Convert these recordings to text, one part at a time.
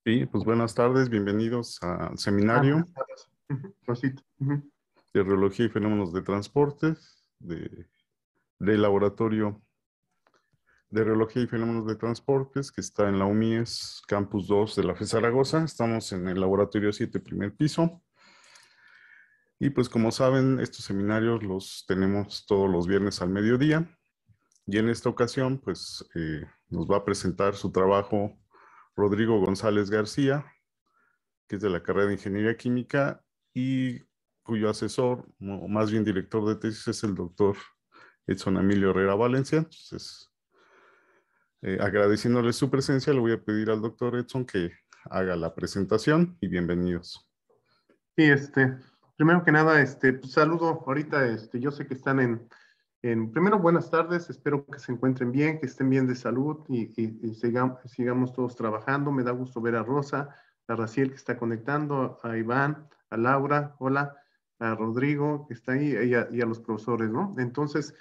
Sí, pues buenas tardes, bienvenidos al seminario Buenas tardes. Rosita. de Reología y Fenómenos de Transportes del Laboratorio de Reología y Fenómenos de Transportes que está en la UMIES Campus 2 de la FE Zaragoza. Estamos en el Laboratorio 7, primer piso. Y pues como saben, estos seminarios los tenemos todos los viernes al mediodía. Y en esta ocasión, pues nos va a presentar su trabajo Rodrigo González García, que es de la carrera de Ingeniería Química y cuyo asesor, o más bien director de tesis, es el doctor Edson Emilio Herrera Valencia. Entonces, agradeciéndole su presencia, le voy a pedir al doctor Edson que haga la presentación y bienvenidos. Sí, primero que nada, pues, saludo ahorita, yo sé que están primero, buenas tardes, espero que se encuentren bien, que estén bien de salud y sigamos todos trabajando. Me da gusto ver a Rosa, a Raciel que está conectando, a Iván, a Laura, hola, a Rodrigo que está ahí y a los profesores, ¿no? Entonces,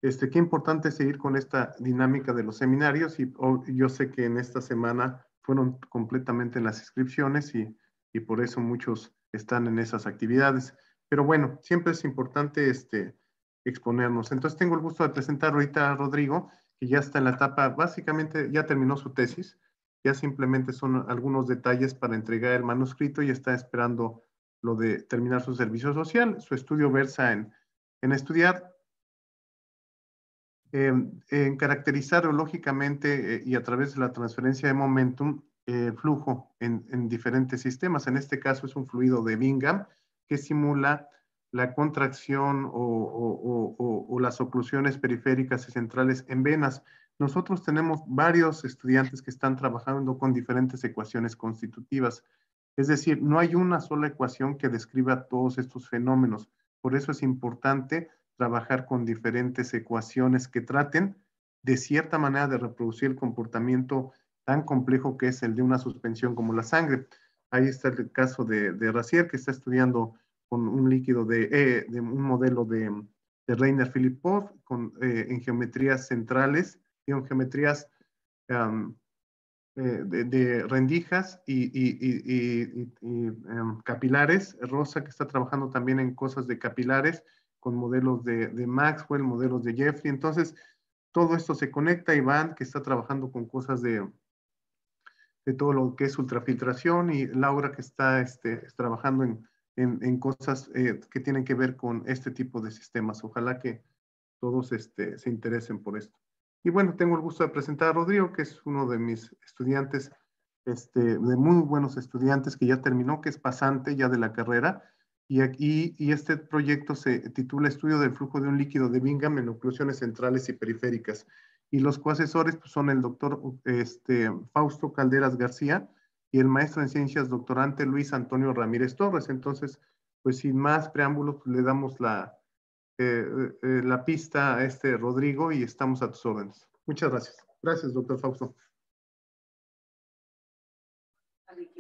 qué importante seguir con esta dinámica de los seminarios y yo sé que en esta semana fueron completamente las inscripciones y por eso muchos están en esas actividades. Pero bueno, siempre es importante exponernos. Entonces tengo el gusto de presentar ahorita a Rodrigo, que ya está en la etapa, básicamente ya terminó su tesis, ya simplemente son algunos detalles para entregar el manuscrito y está esperando lo de terminar su servicio social. Su estudio versa en estudiar en caracterizar lógicamente y a través de la transferencia de momentum flujo en diferentes sistemas. En este caso es un fluido de Bingham que simula la contracción o las oclusiones periféricas y centrales en venas. Nosotros tenemos varios estudiantes que están trabajando con diferentes ecuaciones constitutivas. Es decir, no hay una sola ecuación que describa todos estos fenómenos. Por eso es importante trabajar con diferentes ecuaciones que traten de cierta manera de reproducir el comportamiento tan complejo que es el de una suspensión como la sangre. Ahí está el caso de Racier, que está estudiando con un líquido de un modelo de Reiner-Filipov en geometrías centrales y en geometrías um, de rendijas y capilares. Rosa, que está trabajando también en cosas de capilares, con modelos de Maxwell, modelos de Jeffrey. Entonces, todo esto se conecta. Iván, que está trabajando con cosas de todo lo que es ultrafiltración, y Laura, que está trabajando en cosas que tienen que ver con este tipo de sistemas. Ojalá que todos se interesen por esto. Y bueno, tengo el gusto de presentar a Rodrigo, que es uno de mis estudiantes, de muy buenos estudiantes que ya terminó, que es pasante ya de la carrera. Y este proyecto se titula Estudio del flujo de un líquido de Bingham en oclusiones centrales y periféricas. Y los coasesores pues, son el doctor Fausto Calderas García y el maestro en ciencias doctorante Luis Antonio Ramírez Torres. Entonces, pues sin más preámbulos, pues, le damos la pista a Rodrigo y estamos a tus órdenes. Muchas gracias. Gracias, doctor Fausto.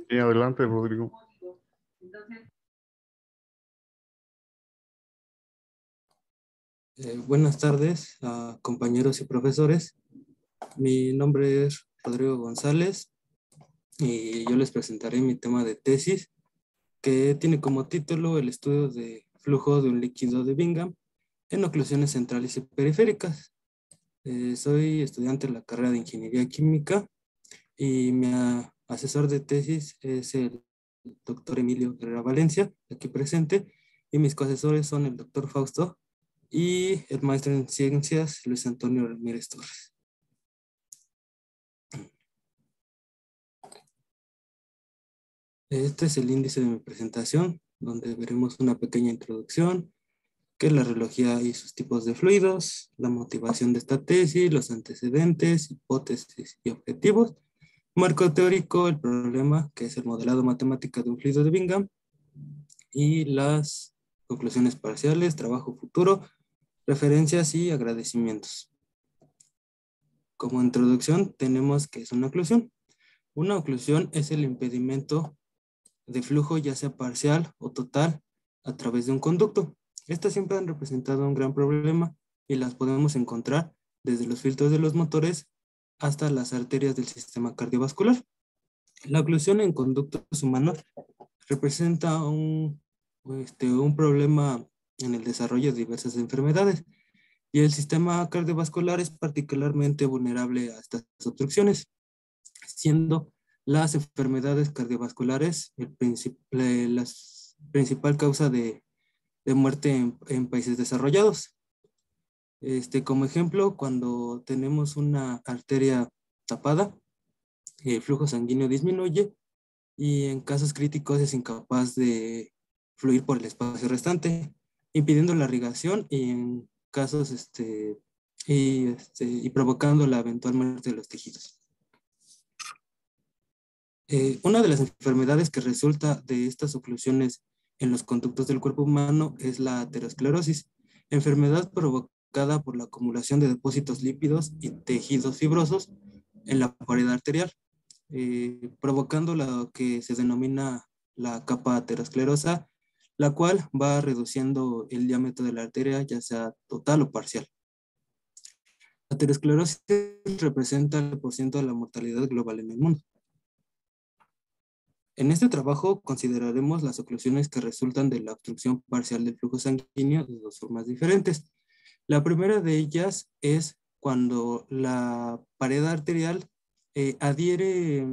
Y adelante, Rodrigo. Buenas tardes a compañeros y profesores. Mi nombre es Rodrigo González y yo les presentaré mi tema de tesis, que tiene como título el estudio de flujo de un líquido de Bingham en oclusiones centrales y periféricas. Soy estudiante de la carrera de Ingeniería Química y mi asesor de tesis es el doctor Emilio Herrera Valencia, aquí presente, y mis coasesores son el doctor Fausto y el maestro en ciencias Luis Antonio Ramírez Torres. Este es el índice de mi presentación, donde veremos una pequeña introducción, que es la reología y sus tipos de fluidos, la motivación de esta tesis, los antecedentes, hipótesis y objetivos, marco teórico, el problema, que es el modelado matemático de un fluido de Bingham, y las conclusiones parciales, trabajo futuro, referencias y agradecimientos. Como introducción tenemos que es una oclusión. Una oclusión es el impedimento de flujo, ya sea parcial o total, a través de un conducto. Estas siempre han representado un gran problema y las podemos encontrar desde los filtros de los motores hasta las arterias del sistema cardiovascular. La oclusión en conductos humanos representa un problema en el desarrollo de diversas enfermedades y el sistema cardiovascular es particularmente vulnerable a estas obstrucciones, siendo las enfermedades cardiovasculares la principal causa de muerte en países desarrollados. Como ejemplo, cuando tenemos una arteria tapada, el flujo sanguíneo disminuye y en casos críticos es incapaz de fluir por el espacio restante, impidiendo la irrigación y en casos y provocando la eventual muerte de los tejidos. Una de las enfermedades que resulta de estas oclusiones en los conductos del cuerpo humano es la aterosclerosis, enfermedad provocada por la acumulación de depósitos lípidos y tejidos fibrosos en la pared arterial, provocando lo que se denomina la capa aterosclerosa, la cual va reduciendo el diámetro de la arteria, ya sea total o parcial. La aterosclerosis representa el porcentaje de la mortalidad global en el mundo. En este trabajo consideraremos las oclusiones que resultan de la obstrucción parcial del flujo sanguíneo de dos formas diferentes. La primera de ellas es cuando la pared arterial adhiere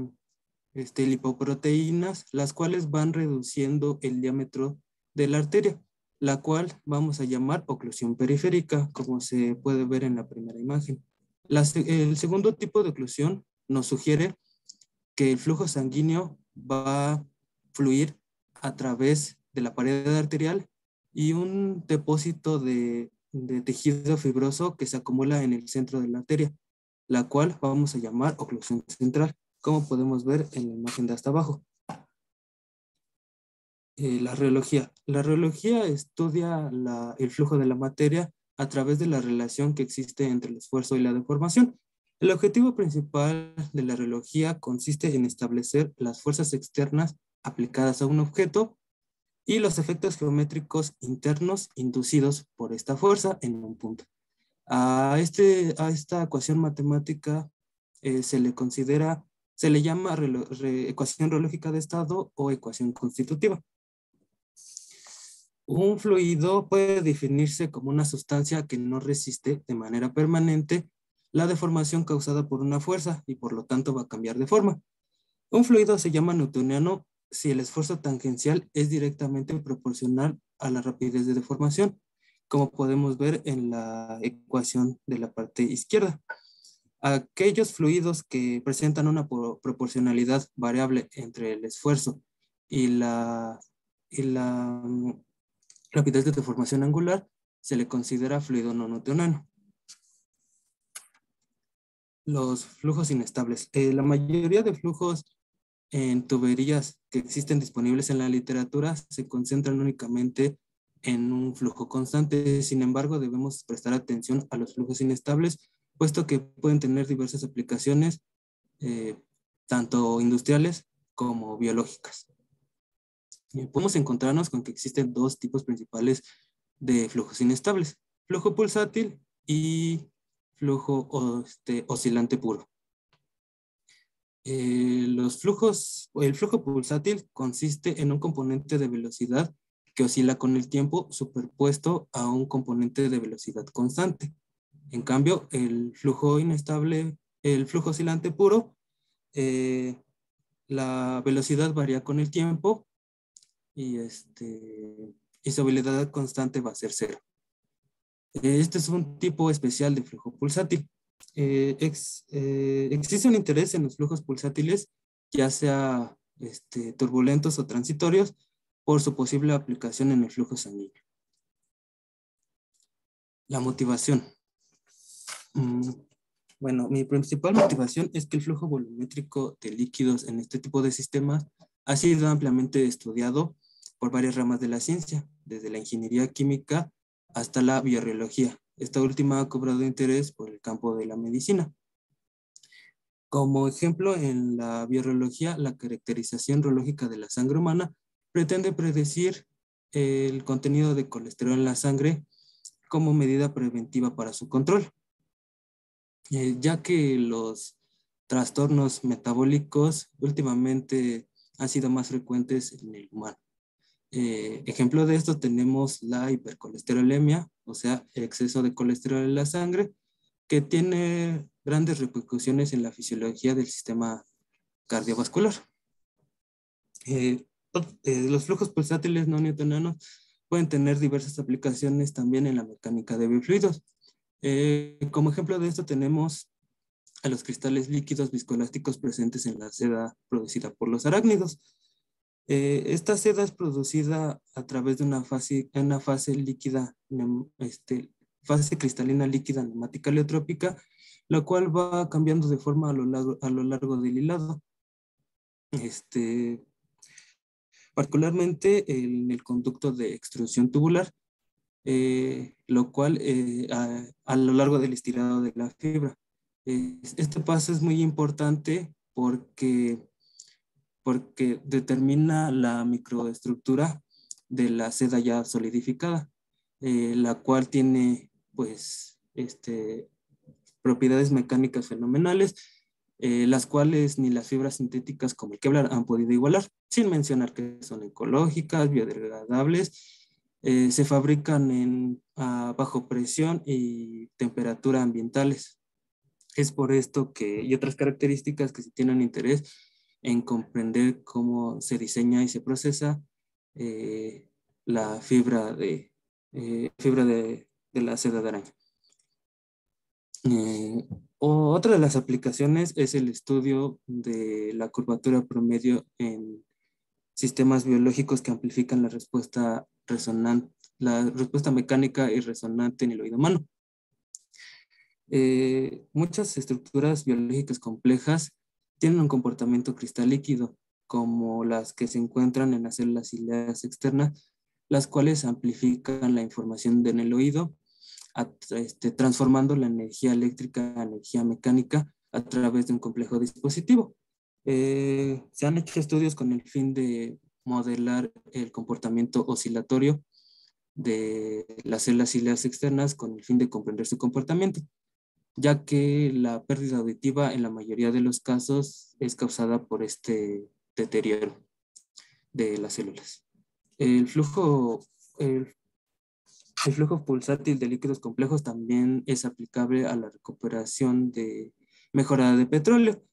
lipoproteínas, las cuales van reduciendo el diámetro de la arteria, la cual vamos a llamar oclusión periférica, como se puede ver en la primera imagen. El segundo tipo de oclusión nos sugiere que el flujo sanguíneo va a fluir a través de la pared arterial y un depósito de tejido fibroso que se acumula en el centro de la arteria, la cual vamos a llamar oclusión central, como podemos ver en la imagen de hasta abajo. La reología. La reología estudia el flujo de la materia a través de la relación que existe entre el esfuerzo y la deformación. El objetivo principal de la reología consiste en establecer las fuerzas externas aplicadas a un objeto y los efectos geométricos internos inducidos por esta fuerza en un punto. A esta ecuación matemática se le llama ecuación reológica de estado o ecuación constitutiva. Un fluido puede definirse como una sustancia que no resiste de manera permanente la deformación causada por una fuerza y por lo tanto va a cambiar de forma. Un fluido se llama newtoniano si el esfuerzo tangencial es directamente proporcional a la rapidez de deformación, como podemos ver en la ecuación de la parte izquierda. Aquellos fluidos que presentan una proporcionalidad variable entre el esfuerzo y la rapidez de deformación angular se le considera fluido no newtoniano. Los flujos inestables. La mayoría de flujos en tuberías que existen disponibles en la literatura se concentran únicamente en un flujo constante. Sin embargo, debemos prestar atención a los flujos inestables, puesto que pueden tener diversas aplicaciones, tanto industriales como biológicas. Podemos encontrarnos con que existen dos tipos principales de flujos inestables: flujo pulsátil y flujo oscilante puro. El flujo pulsátil consiste en un componente de velocidad que oscila con el tiempo superpuesto a un componente de velocidad constante. En cambio, el flujo inestable, el flujo oscilante puro, la velocidad varía con el tiempo y su velocidad constante va a ser cero. Este es un tipo especial de flujo pulsátil. Existe un interés en los flujos pulsátiles, ya sea turbulentos o transitorios, por su posible aplicación en el flujo sanguíneo. La motivación. Bueno, mi principal motivación es que el flujo volumétrico de líquidos en este tipo de sistemas ha sido ampliamente estudiado por varias ramas de la ciencia, desde la ingeniería química hasta la biorreología. Esta última ha cobrado interés por el campo de la medicina. Como ejemplo, en la biorreología, la caracterización reológica de la sangre humana pretende predecir el contenido de colesterol en la sangre como medida preventiva para su control, ya que los trastornos metabólicos últimamente han sido más frecuentes en el humano. Ejemplo de esto tenemos la hipercolesterolemia, o sea, el exceso de colesterol en la sangre, que tiene grandes repercusiones en la fisiología del sistema cardiovascular. Los flujos pulsátiles no newtonianos pueden tener diversas aplicaciones también en la mecánica de biofluidos. Como ejemplo de esto tenemos a los cristales líquidos viscoelásticos presentes en la seda producida por los arácnidos. Esta seda es producida a través de una fase líquida, fase cristalina líquida neumática aleotrópica, la cual va cambiando de forma a lo largo del hilado. Particularmente en el conducto de extrusión tubular, lo cual a lo largo del estirado de la fibra. Este paso es muy importante porque determina la microestructura de la seda ya solidificada, la cual tiene pues propiedades mecánicas fenomenales, las cuales ni las fibras sintéticas como el Kevlar han podido igualar, sin mencionar que son ecológicas, biodegradables, se fabrican a bajo presión y temperatura ambientales. Es por esto y otras características que si tienen interés en comprender cómo se diseña y se procesa la fibra de la seda de araña. Otra de las aplicaciones es el estudio de la curvatura promedio en sistemas biológicos que amplifican la respuesta mecánica y resonante en el oído humano. Muchas estructuras biológicas complejas tienen un comportamiento cristal líquido, como las que se encuentran en las células ciliares externas, las cuales amplifican la información en el oído, transformando la energía eléctrica a energía mecánica a través de un complejo dispositivo. Se han hecho estudios con el fin de modelar el comportamiento oscilatorio de las células ciliares externas con el fin de comprender su comportamiento, ya que la pérdida auditiva en la mayoría de los casos es causada por este deterioro de las células. El flujo pulsátil de líquidos complejos también es aplicable a la recuperación mejorada de petróleo.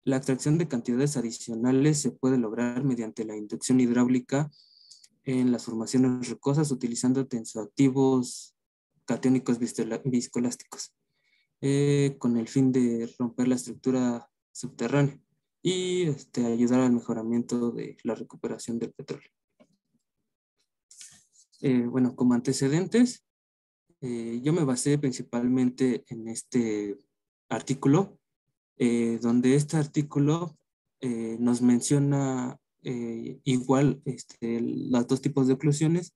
La extracción de cantidades adicionales se puede lograr mediante la inducción hidráulica en las formaciones rocosas utilizando tensoactivos catiónicos viscoelásticos, con el fin de romper la estructura subterránea y ayudar al mejoramiento de la recuperación del petróleo. Bueno, como antecedentes, yo me basé principalmente en este artículo, donde este artículo nos menciona igual los dos tipos de oclusiones,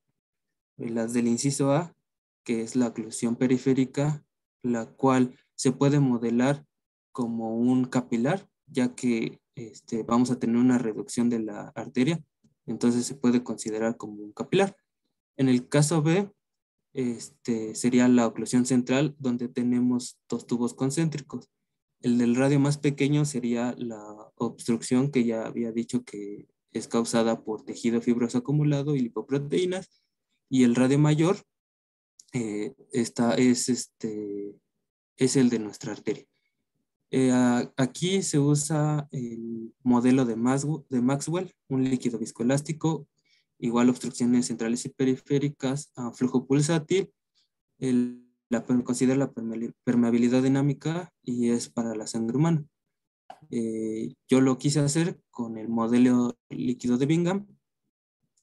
las del inciso A, que es la oclusión periférica, la cual se puede modelar como un capilar, ya que vamos a tener una reducción de la arteria, entonces se puede considerar como un capilar. En el caso B, sería la oclusión central, donde tenemos dos tubos concéntricos. El del radio más pequeño sería la obstrucción, que ya había dicho que es causada por tejido fibroso acumulado y lipoproteínas, y el radio mayor es el de nuestra arteria. Aquí se usa el modelo de Maxwell, un líquido viscoelástico, igual obstrucciones centrales y periféricas a flujo pulsátil, considera la permeabilidad dinámica y es para la sangre humana. Yo lo quise hacer con el modelo líquido de Bingham,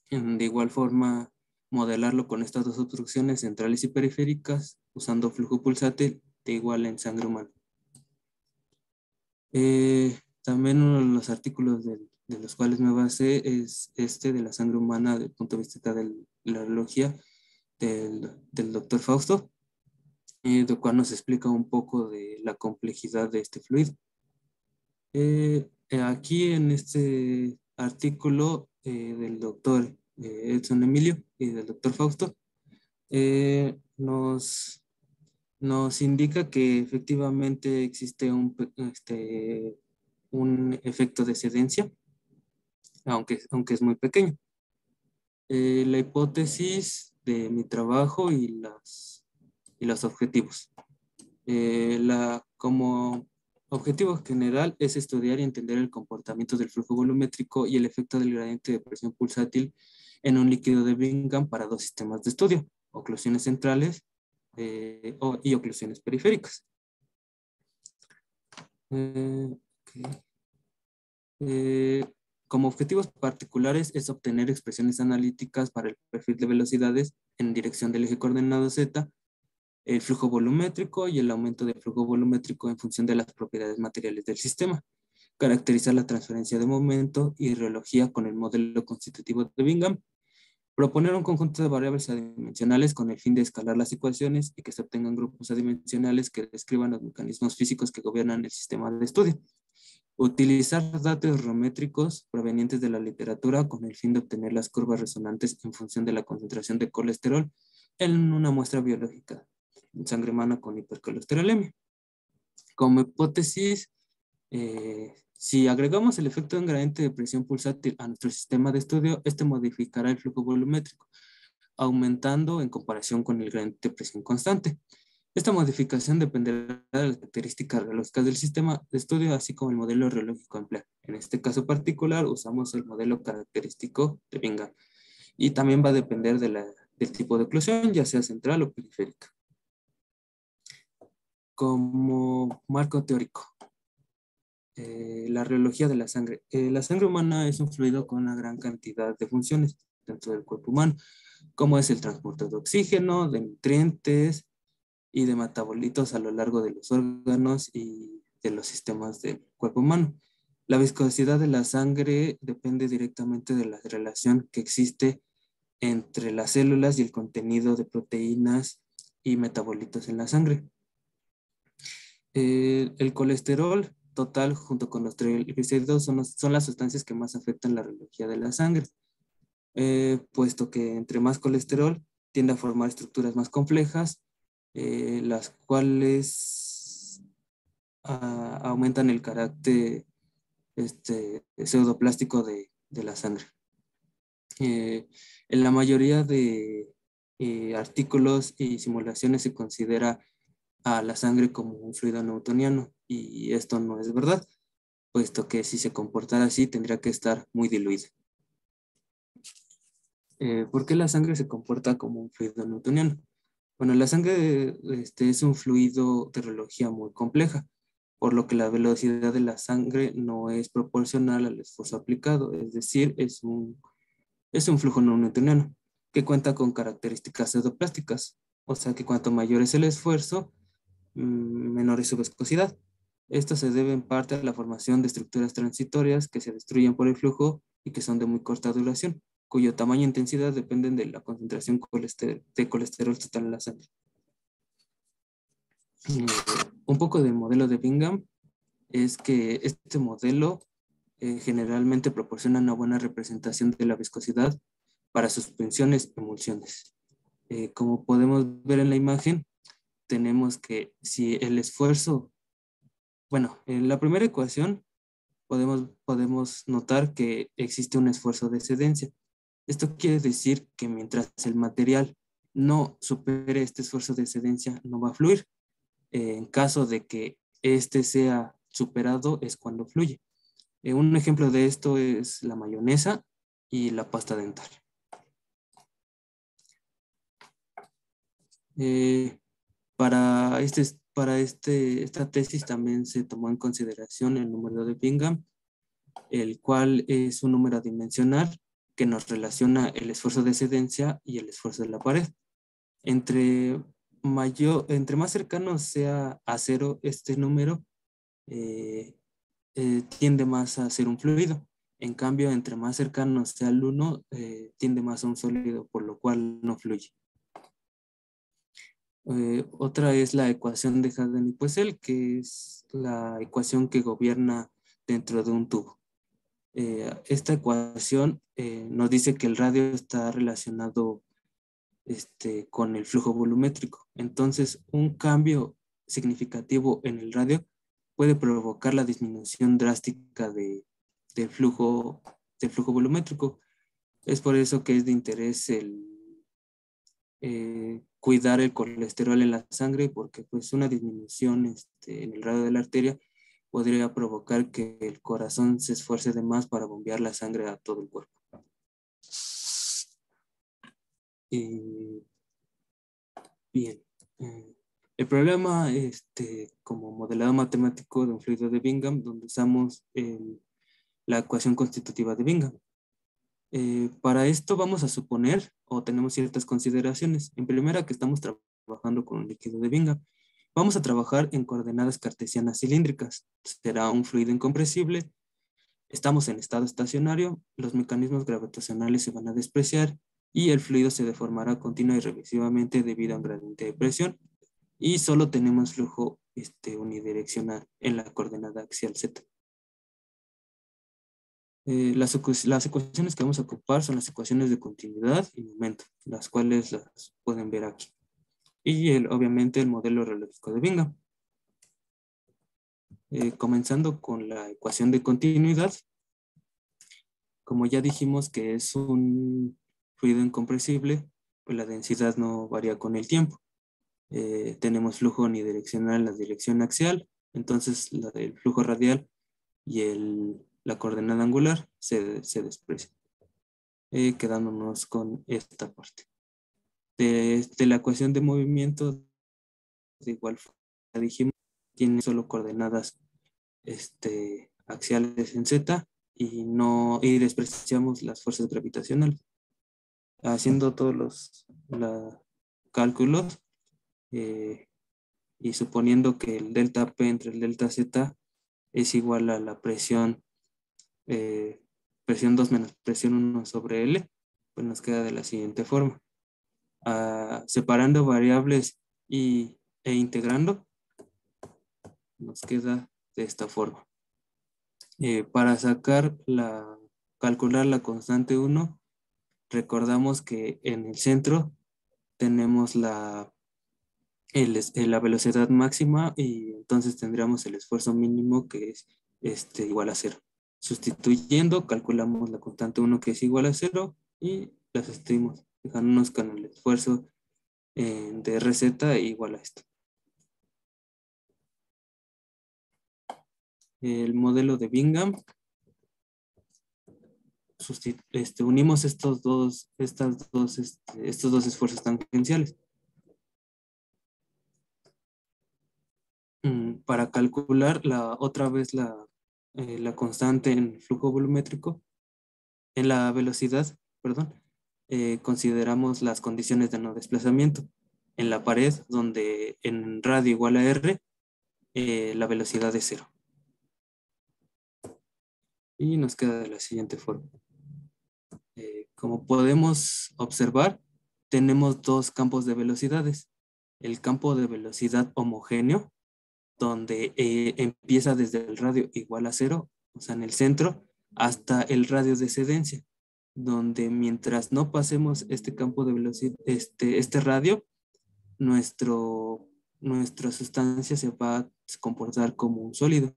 de igual forma modelarlo con estas dos obstrucciones centrales y periféricas usando flujo pulsátil de igual en sangre humana. También uno de los artículos de los cuales me basé es de la sangre humana desde el punto de vista de la biología del doctor Fausto, de cual nos explica un poco de la complejidad de este fluido. Aquí en este artículo del doctor Edson Emilio y del doctor Fausto nos nos indica que efectivamente existe un efecto de excedencia, aunque es muy pequeño. La hipótesis de mi trabajo y los objetivos. Como objetivo general es estudiar y entender el comportamiento del flujo volumétrico y el efecto del gradiente de presión pulsátil en un líquido de Bingham para dos sistemas de estudio, oclusiones centrales y oclusiones periféricas. Okay. Como objetivos particulares es obtener expresiones analíticas para el perfil de velocidades en dirección del eje coordenado Z, el flujo volumétrico y el aumento del flujo volumétrico en función de las propiedades materiales del sistema, caracterizar la transferencia de momento y reología con el modelo constitutivo de Bingham, proponer un conjunto de variables adimensionales con el fin de escalar las ecuaciones y que se obtengan grupos adimensionales que describan los mecanismos físicos que gobiernan el sistema de estudio. Utilizar datos geométricos provenientes de la literatura con el fin de obtener las curvas resonantes en función de la concentración de colesterol en una muestra biológica, sangre humana con hipercolesterolemia. Como hipótesis, si agregamos el efecto de un gradiente de presión pulsátil a nuestro sistema de estudio, este modificará el flujo volumétrico, aumentando en comparación con el gradiente de presión constante. Esta modificación dependerá de las características reológicas del sistema de estudio, así como el modelo reológico empleado. En este caso particular, usamos el modelo característico de Bingham. Y también va a depender del tipo de oclusión, ya sea central o periférica. Como marco teórico, la reología de la sangre. La sangre humana es un fluido con una gran cantidad de funciones dentro del cuerpo humano, como es el transporte de oxígeno, de nutrientes y de metabolitos a lo largo de los órganos y de los sistemas del cuerpo humano. La viscosidad de la sangre depende directamente de la relación que existe entre las células y el contenido de proteínas y metabolitos en la sangre. El colesterol total junto con los triglicéridos son las sustancias que más afectan la reología de la sangre, puesto que entre más colesterol tiende a formar estructuras más complejas, las cuales aumentan el carácter pseudoplástico de la sangre. En la mayoría de artículos y simulaciones se considera a la sangre como un fluido newtoniano, y esto no es verdad, puesto que si se comportara así tendría que estar muy diluida. ¿Por qué la sangre se comporta como un fluido newtoniano? Bueno, la sangre es un fluido de reología muy compleja, por lo que la velocidad de la sangre no es proporcional al esfuerzo aplicado, es decir, es un flujo no newtoniano que cuenta con características pseudoplásticas, o sea que cuanto mayor es el esfuerzo, menor es su viscosidad. Esto se debe en parte a la formación de estructuras transitorias que se destruyen por el flujo y que son de muy corta duración, cuyo tamaño e intensidad dependen de la concentración de colesterol total en la sangre. Un poco del modelo de Bingham es que este modelo generalmente proporciona una buena representación de la viscosidad para suspensiones, emulsiones. Como podemos ver en la imagen, tenemos que si el esfuerzo, bueno, en la primera ecuación podemos notar que existe un esfuerzo de excedencia. Esto quiere decir que mientras el material no supere este esfuerzo de excedencia, no va a fluir. En caso de que este sea superado, es cuando fluye. Un ejemplo de esto es la mayonesa y la pasta dental. Esta tesis también se tomó en consideración el número de Bingham, el cual es un número dimensional que nos relaciona el esfuerzo de excedencia y el esfuerzo de la pared. Entre más cercano sea a cero este número, tiende más a ser un fluido. En cambio, entre más cercano sea al 1, tiende más a un sólido, por lo cual no fluye. Otra es la ecuación de Hagen y Poiseuille, que es la ecuación que gobierna dentro de un tubo. Esta ecuación nos dice que el radio está relacionado con el flujo volumétrico. Entonces, un cambio significativo en el radio puede provocar la disminución drástica del flujo volumétrico. Es por eso que es de interés el cuidar el colesterol en la sangre, porque pues una disminución en el radio de la arteria podría provocar que el corazón se esfuerce de más para bombear la sangre a todo el cuerpo. Bien. El problema, como modelado matemático de un fluido de Bingham, donde usamos la ecuación constitutiva de Bingham. Para esto vamos a suponer, o tenemos ciertas consideraciones. En primera, que estamos trabajando con un líquido de Bingham. Vamos a trabajar en coordenadas cartesianas cilíndricas. Será un fluido incompresible. Estamos en estado estacionario, los mecanismos gravitacionales se van a despreciar y el fluido se deformará continua y reversivamente debido a un gradiente de presión, y solo tenemos flujo unidireccional en la coordenada axial Z. Las ecuaciones que vamos a ocupar son las ecuaciones de continuidad y momento, las cuales las pueden ver aquí. Y obviamente el modelo reológico de Bingham. Comenzando con la ecuación de continuidad. Como ya dijimos que es un fluido incompresible, pues la densidad no varía con el tiempo. Tenemos flujo unidireccional en la dirección axial, entonces el flujo radial y la coordenada angular se desprecian, quedándonos con esta parte. De la ecuación de movimiento, de igual forma, ya dijimos, tiene solo coordenadas axiales en Z y despreciamos las fuerzas gravitacionales. Haciendo todos los cálculos y suponiendo que el delta P entre el delta Z es igual a la presión 2 menos presión 1 sobre L, pues nos queda de la siguiente forma. Separando variables e integrando, nos queda de esta forma. Para calcular la constante 1, recordamos que en el centro tenemos la velocidad máxima y entonces tendríamos el esfuerzo mínimo que es igual a 0. Sustituyendo, calculamos la constante 1 que es igual a 0 y la sustituimos, dejándonos con el esfuerzo de RZ igual a esto. El modelo de Bingham. Unimos estos dos esfuerzos tangenciales. Para calcular otra vez la constante en flujo volumétrico, en la velocidad, perdón, consideramos las condiciones de no desplazamiento. En la pared, donde en radio igual a R, la velocidad es 0. Y nos queda de la siguiente forma. Como podemos observar, tenemos dos campos de velocidades. El campo de velocidad homogéneo, donde empieza desde el radio igual a 0, o sea, en el centro, hasta el radio de excedencia, donde mientras no pasemos este campo de velocidad, este radio, nuestra sustancia se va a comportar como un sólido.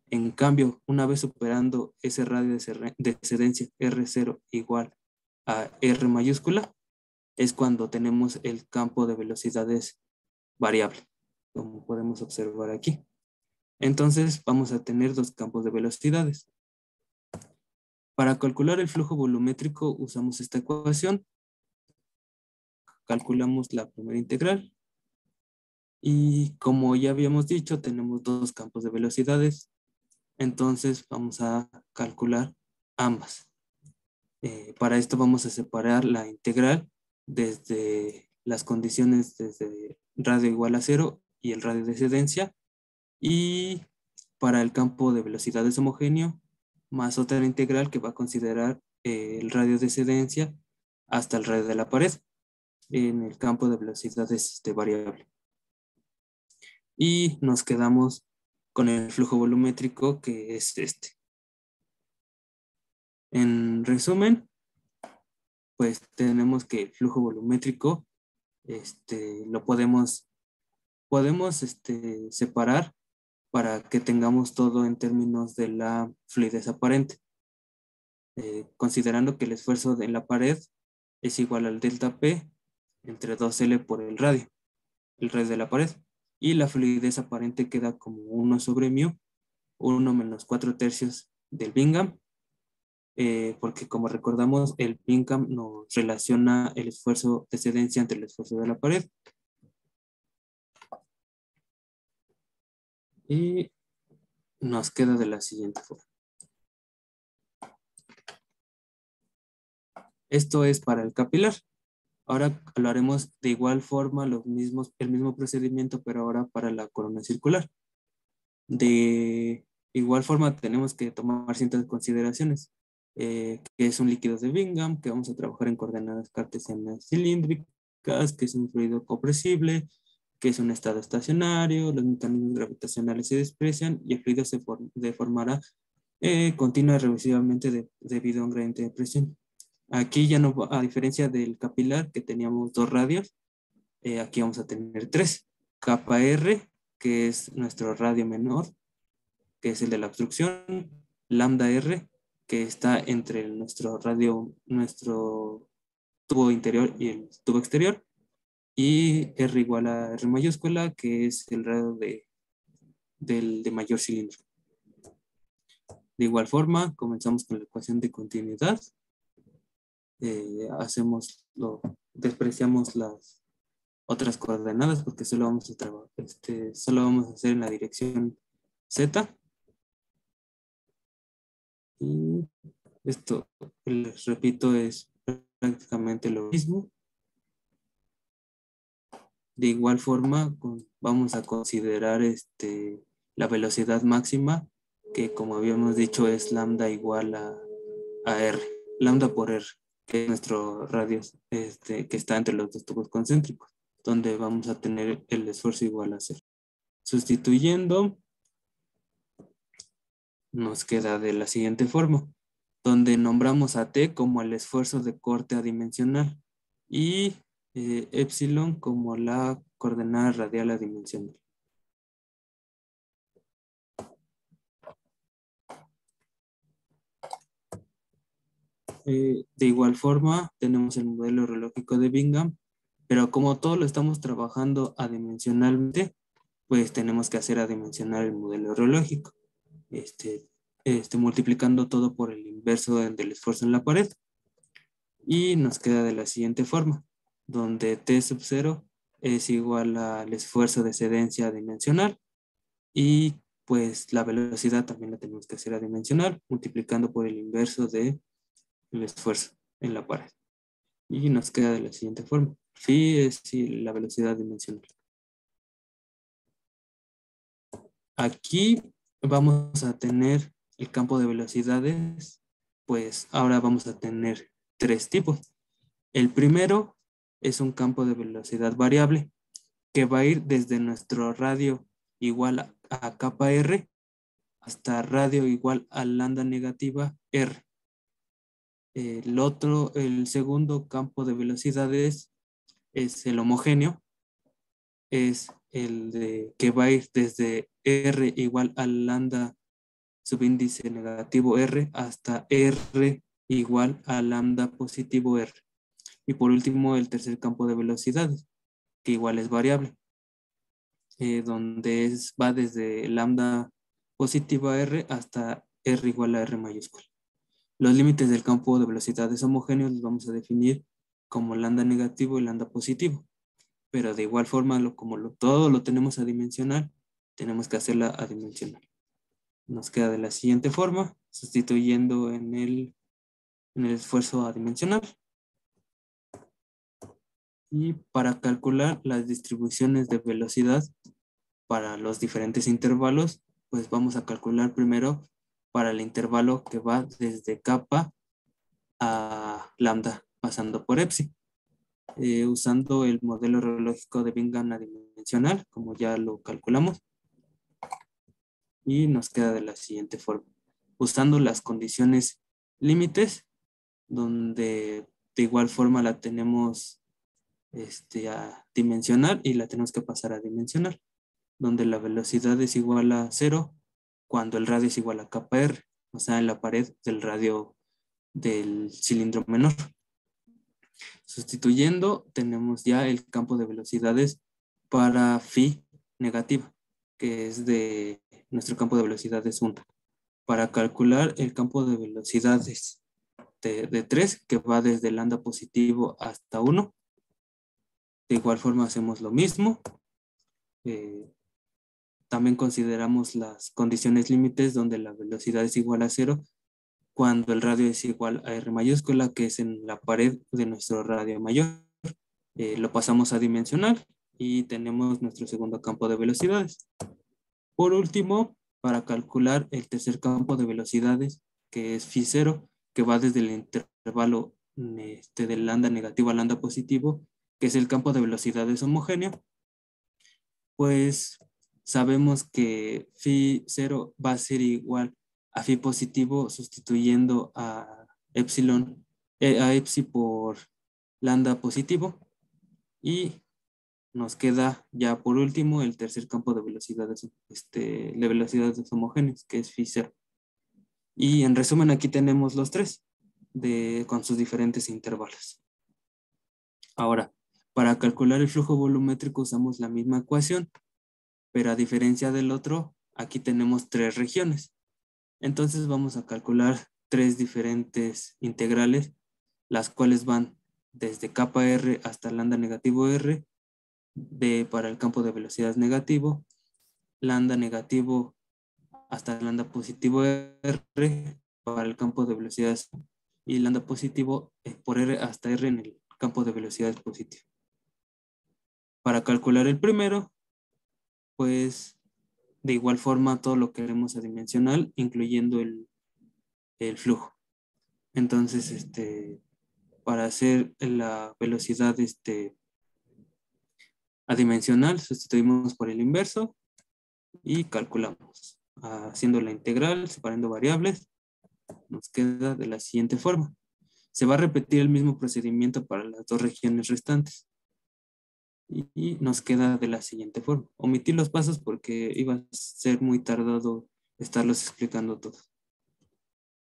En cambio, una vez superando ese radio de excedencia R0 igual a R mayúscula, es cuando tenemos el campo de velocidades variable, como podemos observar aquí. Entonces vamos a tener dos campos de velocidades. Para calcular el flujo volumétrico usamos esta ecuación. Calculamos la primera integral. Y como ya habíamos dicho, tenemos dos campos de velocidades. Entonces vamos a calcular ambas. Para esto vamos a separar la integral desde las condiciones desde radio igual a 0 y el radio de excedencia, y para el campo de velocidades homogéneo más otra integral que va a considerar el radio de excedencia hasta el radio de la pared en el campo de velocidades variable. Y nos quedamos con el flujo volumétrico, que es este. En resumen, pues tenemos que el flujo volumétrico lo podemos separar para que tengamos todo en términos de la fluidez aparente. Considerando que el esfuerzo en la pared es igual al delta P entre 2L por el radio de la pared. Y la fluidez aparente queda como 1 sobre mu, 1 menos 4/3 del Bingham, porque como recordamos, el Bingham nos relaciona el esfuerzo de excedencia entre el esfuerzo de la pared. Y nos queda de la siguiente forma. Esto es para el capilar. Ahora lo haremos de igual forma, el mismo procedimiento, pero ahora para la corona circular. De igual forma tenemos que tomar ciertas consideraciones, que es un líquido de Bingham, que vamos a trabajar en coordenadas cartesianas cilíndricas, que es un fluido compresible, que es un estado estacionario, los mecanismos gravitacionales se desprecian y el fluido se deformará continua y reversiblemente debido a un gradiente de presión. Aquí ya no, a diferencia del capilar, que teníamos 2 radios, aquí vamos a tener 3. Capa R, que es nuestro radio menor, que es el de la obstrucción. Lambda R, que está entre nuestro tubo interior y el tubo exterior. Y R igual a R mayúscula, que es el radio de mayor cilindro. De igual forma, comenzamos con la ecuación de continuidad. Despreciamos las otras coordenadas porque solo vamos a hacer en la dirección Z. Y esto, les repito, es prácticamente lo mismo. De igual forma, vamos a considerar la velocidad máxima, que como habíamos dicho es lambda igual a R, lambda por R, que es nuestro radio que está entre los dos tubos concéntricos, donde vamos a tener el esfuerzo igual a 0. Sustituyendo, nos queda de la siguiente forma, donde nombramos a T como el esfuerzo de corte adimensional y epsilon como la coordenada radial adimensional. De igual forma, tenemos el modelo reológico de Bingham, pero como todo lo estamos trabajando adimensionalmente, pues tenemos que hacer adimensional el modelo reológico, multiplicando todo por el inverso del esfuerzo en la pared. Y nos queda de la siguiente forma, donde T sub 0 es igual al esfuerzo de excedencia adimensional y pues la velocidad también la tenemos que hacer adimensional, multiplicando por el inverso del esfuerzo en la pared. Y nos queda de la siguiente forma. Phi es la velocidad dimensional. Aquí vamos a tener el campo de velocidades, pues ahora vamos a tener 3 tipos. El primero es un campo de velocidad variable que va a ir desde nuestro radio igual a capa R hasta radio igual a lambda negativa R. El segundo campo de velocidades es el homogéneo, es el que va a ir desde R igual a lambda subíndice negativo R hasta R igual a lambda positivo R. Y por último, el tercer campo de velocidades, que igual es variable, donde va desde lambda positiva R hasta R igual a R mayúscula. Los límites del campo de velocidades homogéneos los vamos a definir como lambda negativo y lambda positivo. Pero de igual forma, todo lo tenemos adimensional, tenemos que hacerla adimensional. Nos queda de la siguiente forma, sustituyendo en el esfuerzo adimensional. Y para calcular las distribuciones de velocidad para los diferentes intervalos, pues vamos a calcular primero para el intervalo que va desde kappa a lambda, pasando por epsilon, usando el modelo reológico de Bingham adimensional, como ya lo calculamos. Y nos queda de la siguiente forma. Usando las condiciones límites, donde de igual forma la tenemos a dimensional y la tenemos que pasar a dimensional, donde la velocidad es igual a 0 cuando el radio es igual a kappa r, o sea, en la pared del radio del cilindro menor. Sustituyendo, tenemos ya el campo de velocidades para phi negativa, que es de nuestro campo de velocidades 1. Para calcular el campo de velocidades de 3, que va desde lambda positivo hasta 1, de igual forma hacemos lo mismo. También consideramos las condiciones límites donde la velocidad es igual a 0 cuando el radio es igual a R mayúscula, que es en la pared de nuestro radio mayor. Lo pasamos a dimensional y tenemos nuestro segundo campo de velocidades. Por último, para calcular el tercer campo de velocidades, que es phi 0, que va desde el intervalo del lambda negativo a lambda positivo, que es el campo de velocidades homogéneo, pues sabemos que phi 0 va a ser igual a phi positivo sustituyendo a epsilon, a epsi por lambda positivo, y nos queda ya por último el tercer campo de velocidades, de velocidades homogéneas, que es phi 0. Y en resumen aquí tenemos los tres con sus diferentes intervalos. Ahora, para calcular el flujo volumétrico usamos la misma ecuación, pero a diferencia del otro, aquí tenemos tres regiones. Entonces vamos a calcular tres diferentes integrales, las cuales van desde kappa r hasta lambda negativo r, para el campo de velocidad negativo, lambda negativo hasta lambda positivo r para el campo de velocidades, y lambda positivo por r hasta r en el campo de velocidades positivo. Para calcular el primero, pues de igual forma todo lo queremos adimensional, incluyendo el flujo. Entonces, para hacer la velocidad adimensional, sustituimos por el inverso y calculamos. Haciendo la integral, separando variables, nos queda de la siguiente forma. Se va a repetir el mismo procedimiento para las dos regiones restantes. Y nos queda de la siguiente forma. Omitir los pasos porque iba a ser muy tardado estarlos explicando todos.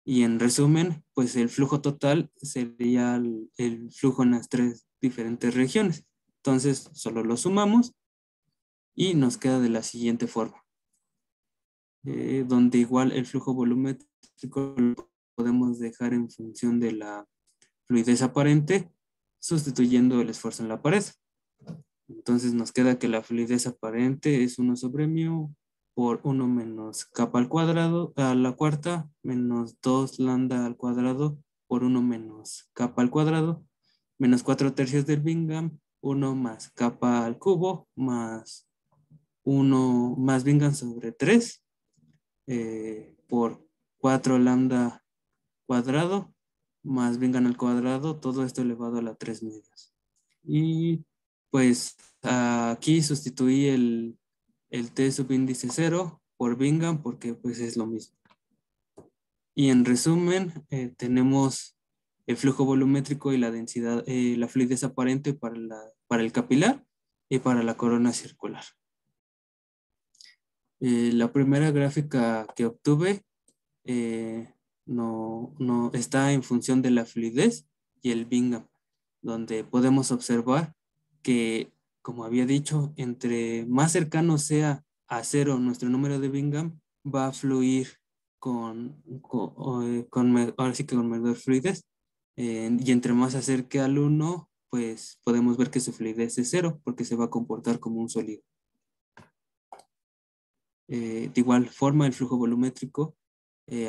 Y en resumen, pues el flujo total sería el flujo en las tres diferentes regiones. Entonces, solo lo sumamos y nos queda de la siguiente forma. Donde igual el flujo volumétrico lo podemos dejar en función de la fluidez aparente, sustituyendo el esfuerzo en la pared. Entonces nos queda que la fluidez aparente es 1 sobre mu por 1 menos kappa al cuadrado a la cuarta menos 2 lambda al cuadrado por 1 menos kappa al cuadrado menos 4/3 del Bingham, 1 más kappa al cubo más 1 más Bingham sobre 3 por 4 lambda cuadrado más Bingham al cuadrado, todo esto elevado a la 3 medios. Y pues aquí sustituí el T subíndice 0 por Bingham porque pues es lo mismo. Y en resumen, tenemos el flujo volumétrico y la densidad, la fluidez aparente para el capilar y para la corona circular. La primera gráfica que obtuve no está en función de la fluidez y el Bingham, donde podemos observar que, como había dicho, entre más cercano sea a 0 nuestro número de Bingham, va a fluir ahora sí que con mayor fluidez. Y entre más se acerque al 1, pues podemos ver que su fluidez es 0 porque se va a comportar como un sólido. De igual forma, el flujo volumétrico,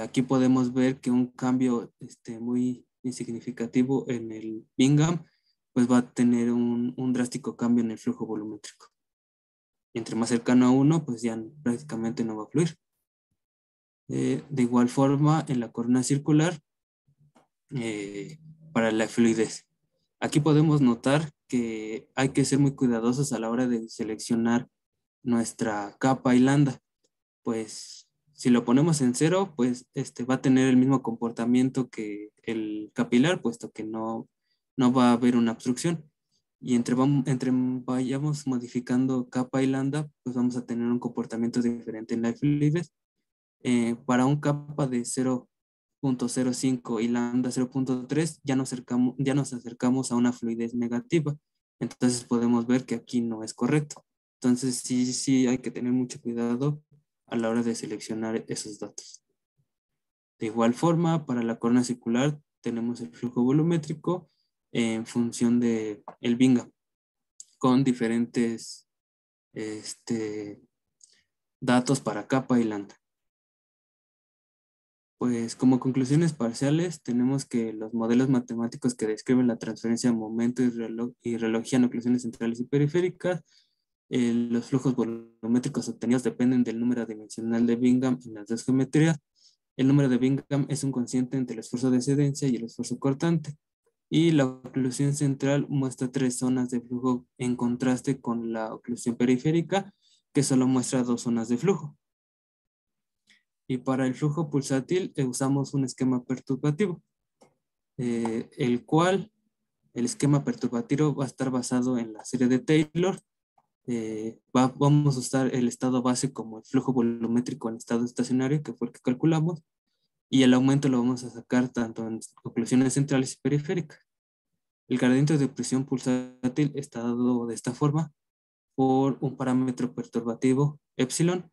aquí podemos ver que un cambio muy significativo en el Bingham pues va a tener un drástico cambio en el flujo volumétrico. Y entre más cercano a 1, pues ya prácticamente no va a fluir. De igual forma, en la corona circular, para la fluidez. Aquí podemos notar que hay que ser muy cuidadosos a la hora de seleccionar nuestra capa y lambda. Pues si lo ponemos en 0, pues va a tener el mismo comportamiento que el capilar, puesto que no no va a haber una obstrucción. Y entre vayamos modificando capa y lambda, pues vamos a tener un comportamiento diferente en la fluidez. Para un capa de 0.05 y lambda 0.3 ya nos acercamos a una fluidez negativa. Entonces podemos ver que aquí no es correcto. Entonces sí hay que tener mucho cuidado a la hora de seleccionar esos datos. De igual forma, para la corona circular tenemos el flujo volumétrico en función de el Bingham, con diferentes datos para capa y lambda. Pues como conclusiones parciales tenemos que los modelos matemáticos que describen la transferencia de momento y relogían oclusiones centrales y periféricas, los flujos volumétricos obtenidos dependen del número dimensional de Bingham en las dos geometrías. El número de Bingham es un cociente entre el esfuerzo de excedencia y el esfuerzo cortante. Y la oclusión central muestra 3 zonas de flujo en contraste con la oclusión periférica, que solo muestra 2 zonas de flujo. Y para el flujo pulsátil usamos un esquema perturbativo, el cual el esquema perturbativo va a estar basado en la serie de Taylor. Vamos a usar el estado base como el flujo volumétrico en estado estacionario, que fue el que calculamos, y el aumento lo vamos a sacar tanto en oclusiones centrales y periféricas. El gradiente de presión pulsátil está dado de esta forma por un parámetro perturbativo epsilon,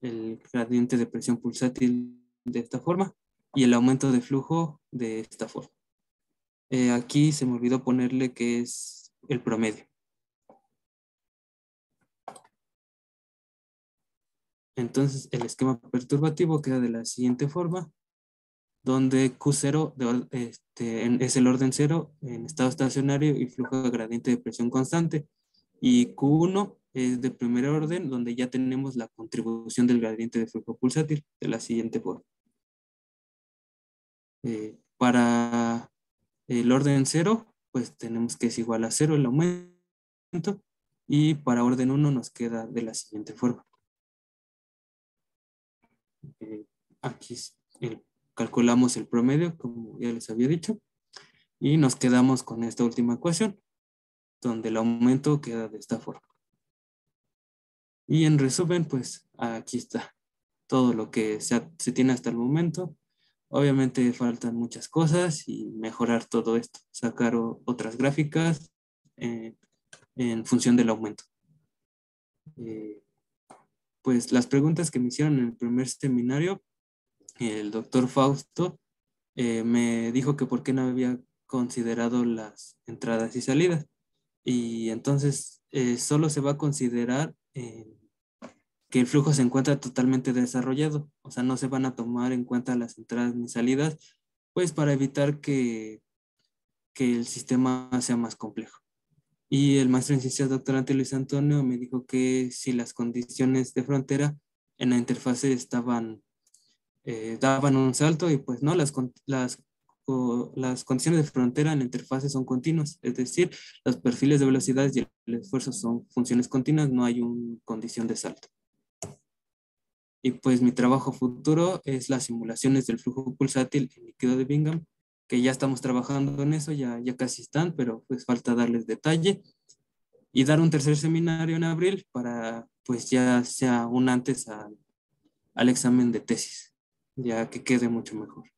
el gradiente de presión pulsátil de esta forma y el aumento de flujo de esta forma. Aquí se me olvidó ponerle que es el promedio. Entonces el esquema perturbativo queda de la siguiente forma, donde Q0 es el orden 0 en estado estacionario y flujo de gradiente de presión constante. Y Q1 es de primer orden, donde ya tenemos la contribución del gradiente de flujo pulsátil de la siguiente forma. Para el orden 0, pues tenemos que es igual a 0 el aumento. Y para orden 1 nos queda de la siguiente forma. Aquí calculamos el promedio, como ya les había dicho, y nos quedamos con esta última ecuación, donde el aumento queda de esta forma. Y en resumen, pues aquí está todo lo que se tiene hasta el momento. Obviamente faltan muchas cosas y mejorar todo esto, sacar otras gráficas en función del aumento. Pues las preguntas que me hicieron en el primer seminario, el doctor Fausto me dijo que por qué no había considerado las entradas y salidas. Y entonces solo se va a considerar que el flujo se encuentra totalmente desarrollado. O sea, no se van a tomar en cuenta las entradas ni salidas, pues para evitar que el sistema sea más complejo. Y el maestro en ciencias, doctor Ante Luis Antonio, me dijo que si las condiciones de frontera en la interfase daban un salto y pues no, las condiciones de frontera en la interfase son continuas, es decir, los perfiles de velocidades y el esfuerzo son funciones continuas, no hay una condición de salto. Y pues mi trabajo futuro es las simulaciones del flujo pulsátil en líquido de Bingham, que ya estamos trabajando en eso, ya casi están, pero pues falta darles detalle. Y dar un tercer seminario en abril para pues ya sea un antes al examen de tesis, ya que quede mucho mejor.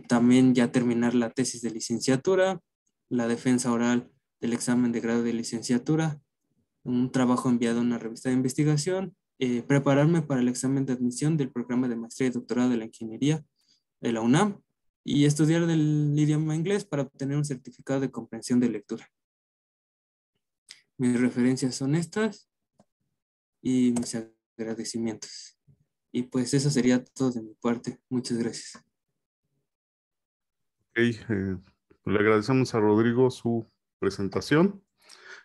También ya terminar la tesis de licenciatura, la defensa oral del examen de grado de licenciatura, un trabajo enviado a una revista de investigación, prepararme para el examen de admisión del programa de maestría y doctorado de la ingeniería de la UNAM y estudiar el idioma inglés para obtener un certificado de comprensión de lectura. Mis referencias son estas y mis agradecimientos. Y pues eso sería todo de mi parte. Muchas gracias. Le agradecemos a Rodrigo su presentación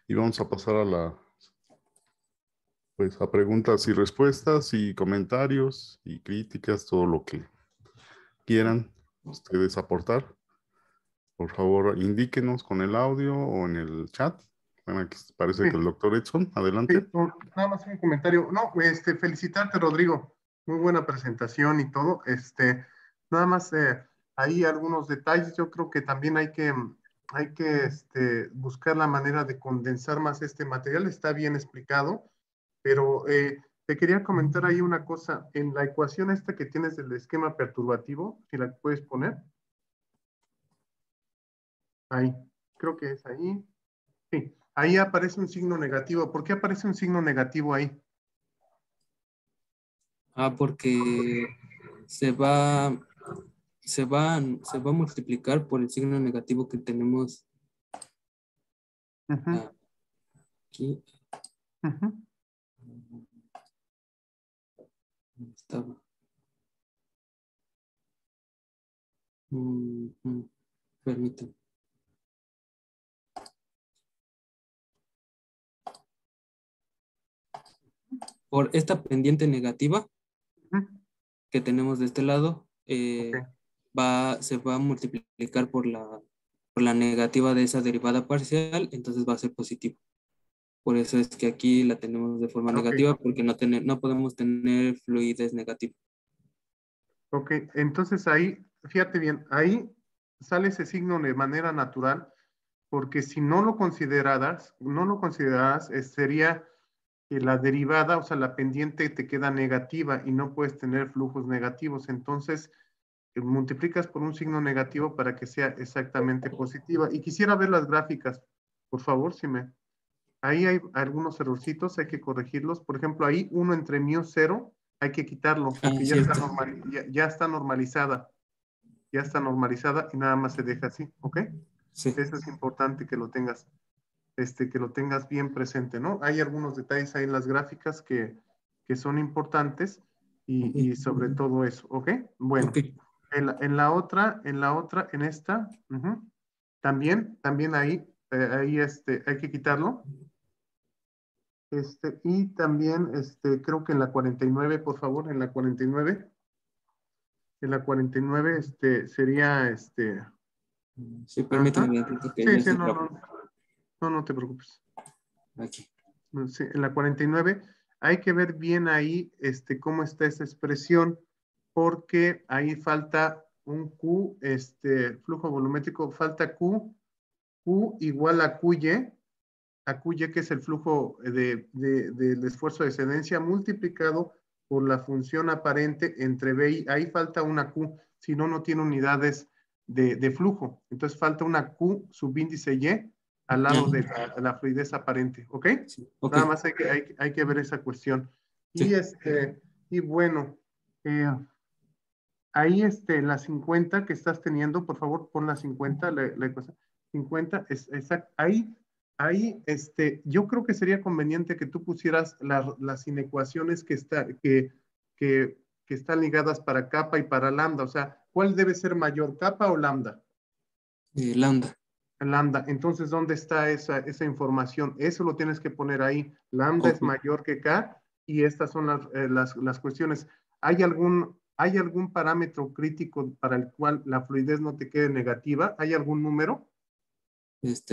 y vamos a pasar a a preguntas y respuestas y comentarios y críticas, todo lo que quieran ustedes aportar. Por favor, indíquenos con el audio o en el chat. Bueno, aquí parece que el doctor Edson, adelante. Sí, nada más un comentario. No, felicitarte, Rodrigo. Muy buena presentación y todo. Nada más hay algunos detalles. Yo creo que también hay que hay que buscar la manera de condensar más este material. Está bien explicado, pero te quería comentar ahí una cosa. En la ecuación esta que tienes del esquema perturbativo, si la puedes poner, ahí, creo que es ahí. Sí, ahí aparece un signo negativo. ¿Por qué aparece un signo negativo ahí? Porque se va a multiplicar por el signo negativo que tenemos Ujú, aquí. ujú. Estaba. Ujú. Permítame. Por esta pendiente negativa Ujú. que tenemos de este lado, Ok, se va a multiplicar por la negativa de esa derivada parcial, entonces va a ser positivo. Por eso es que aquí la tenemos de forma ok, negativa, porque no podemos tener fluidez negativa. ok. Entonces ahí, fíjate bien, ahí sale ese signo de manera natural, porque si no lo consideraras, sería que la derivada, o sea, la pendiente te queda negativa y no puedes tener flujos negativos. Entonces, multiplicas por un signo negativo para que sea exactamente positiva. Y quisiera ver las gráficas, por favor, si me... Ahí hay algunos errorcitos, hay que corregirlos. Por ejemplo, ahí 1 entre μ0, hay que quitarlo porque ya está, Cierto. ya está normalizada. Ya está normalizada y nada más se deja así, ¿ok? Sí. Eso es importante que lo tengas bien presente, ¿no? Hay algunos detalles ahí en las gráficas que son importantes y sobre todo eso, ¿ok? Ok. Bueno, en esta, también ahí, hay que quitarlo. Y también, creo que en la 49, por favor, en la 49, sería, Sí, ajá, permítame un ratito que sí, ya sí, se no, grabó. no, no, no te preocupes. Aquí. Sí, en la 49 hay que ver bien ahí cómo está esa expresión, porque ahí falta un Q, flujo volumétrico, falta Q igual a QY que es el flujo del esfuerzo de excedencia multiplicado por la función aparente entre B y ahí falta una Q, si no, no tiene unidades de flujo. Entonces falta una Q subíndice Y al lado de la fluidez aparente, ¿ok? Sí. Ok. Nada más hay que ver esa cuestión. Y, Sí. y bueno, eh, ahí la 50 que estás teniendo, por favor, pon la 50, la ecuación 50, ahí, yo creo que sería conveniente que tú pusieras las inecuaciones que, que están ligadas para kappa y para lambda, o sea, ¿cuál debe ser mayor, kappa o lambda? Lambda. Lambda. Entonces, ¿dónde está esa información? Eso lo tienes que poner ahí. Lambda es Ok. mayor que K y estas son las cuestiones. ¿Hay algún parámetro crítico para el cual la fluidez no te quede negativa? ¿Hay algún número?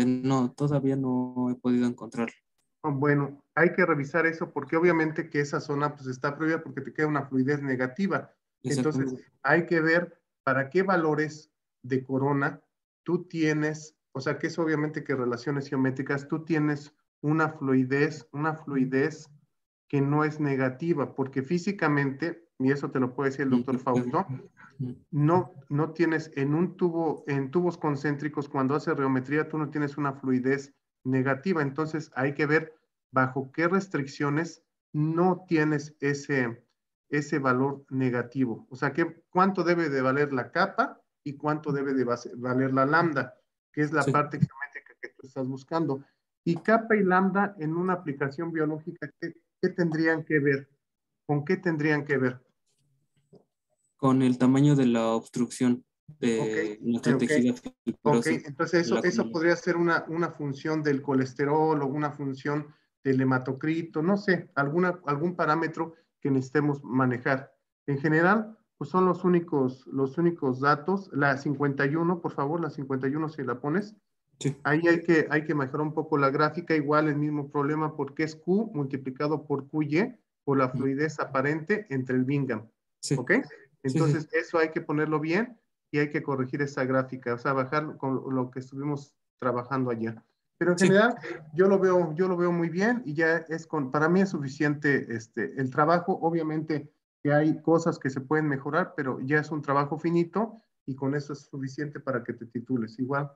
No, todavía no he podido encontrarlo. Bueno, hay que revisar eso porque obviamente que esa zona pues está prohibida porque te queda una fluidez negativa. Entonces, Exactamente. hay que ver para qué valores de corona tú tienes, o sea, que es obviamente que relaciones geométricas, tú tienes una fluidez que no es negativa, porque físicamente, y eso te lo puede decir el doctor Fausto, no tienes en tubos concéntricos, cuando haces geometría, tú no tienes una fluidez negativa. Entonces hay que ver bajo qué restricciones no tienes ese valor negativo. O sea, cuánto debe de valer la capa y cuánto debe de valer la lambda, que es la Sí. parte geométrica que tú estás buscando. Y capa y lambda en una aplicación biológica, ¿qué tendrían que ver? ¿Con qué tendrían que ver? Con el tamaño de la obstrucción Ok, de nuestro ok. tejido Ok, fibroso entonces de la eso comunidad. podría ser una función del colesterol o una función del hematocrito, no sé, algún parámetro que necesitemos manejar. En general, pues son los únicos datos. La 51, por favor, la 51 si la pones. Sí. Ahí hay que mejorar un poco la gráfica, igual el mismo problema porque es Q multiplicado por QY por la fluidez aparente entre el Bingham. Sí. ¿Ok? Sí, sí. Entonces eso hay que ponerlo bien y hay que corregir esa gráfica, o sea, bajar con lo que estuvimos trabajando allá. Pero en Sí. general, yo lo veo muy bien y ya para mí es suficiente el trabajo. Obviamente que hay cosas que se pueden mejorar, pero ya es un trabajo finito y con eso es suficiente para que te titules. Igual,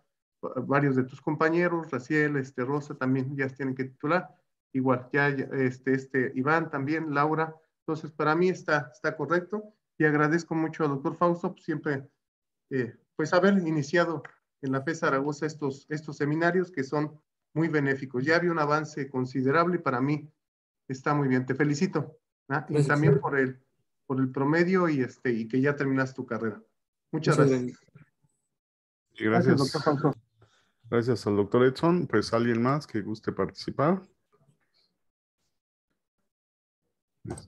varios de tus compañeros, Raciel, Rosa, también ya tienen que titular. Igual, Iván también, Laura. Entonces, para mí está correcto y agradezco mucho al doctor Fausto, pues, siempre, pues, haber iniciado en la FE Zaragoza estos seminarios que son muy benéficos. Ya había un avance considerable y para mí está muy bien. Te felicito. ¿Ah? Y Gracias. también por el promedio y que ya terminas tu carrera. Muchas Muchas gracias. gracias. Y Gracias, doctor gracias, Fausto. gracias al doctor Edson. Pues alguien más que guste participar.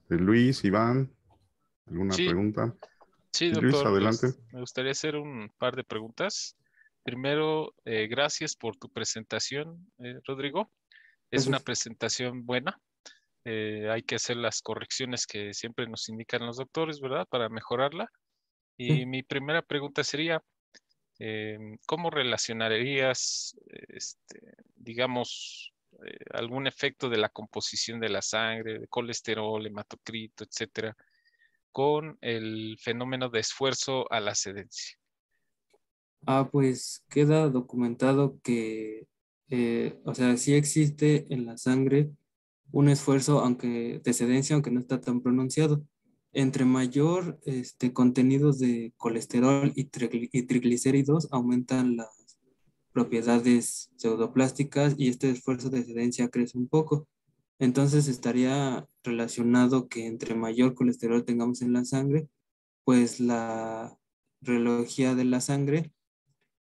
Luis, Iván, ¿alguna Sí, pregunta? sí, Luis, doctor. adelante. Me gustaría hacer un par de preguntas. Primero, gracias por tu presentación, Rodrigo. Es una Gracias. presentación buena. Hay que hacer las correcciones que siempre nos indican los doctores, ¿verdad? Para mejorarla. Y Sí. mi primera pregunta sería, ¿cómo relacionarías, digamos, algún efecto de la composición de la sangre, de colesterol, hematocrito, etcétera, con el fenómeno de esfuerzo a la sedencia? Pues queda documentado que, o sea, sí existe en la sangre un esfuerzo, aunque de sedencia, aunque no está tan pronunciado. Entre mayor contenidos de colesterol y triglicéridos, aumentan las propiedades pseudoplásticas y este esfuerzo de sedencia crece un poco. Entonces estaría relacionado que entre mayor colesterol tengamos en la sangre, pues la rheología de la sangre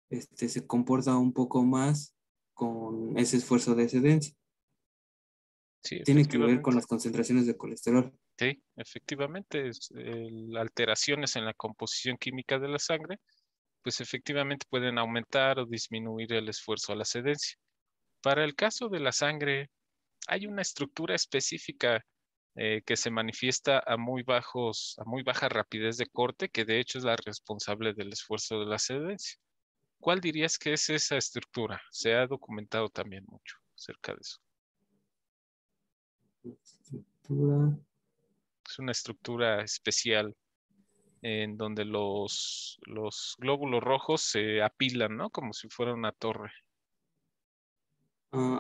se comporta un poco más con ese esfuerzo de excedencia. Sí, Tiene que ver con efectivamente. las concentraciones de colesterol. Sí, efectivamente, alteraciones en la composición química de la sangre, pues efectivamente pueden aumentar o disminuir el esfuerzo a la sedencia. Para el caso de la sangre, hay una estructura específica que se manifiesta a a muy baja rapidez de corte, que de hecho es la responsable del esfuerzo de la sedencia. ¿Cuál dirías que es esa estructura? Se ha documentado también mucho acerca de eso. Estructura. Es una estructura especial en donde los glóbulos rojos se apilan, ¿no? Como si fuera una torre.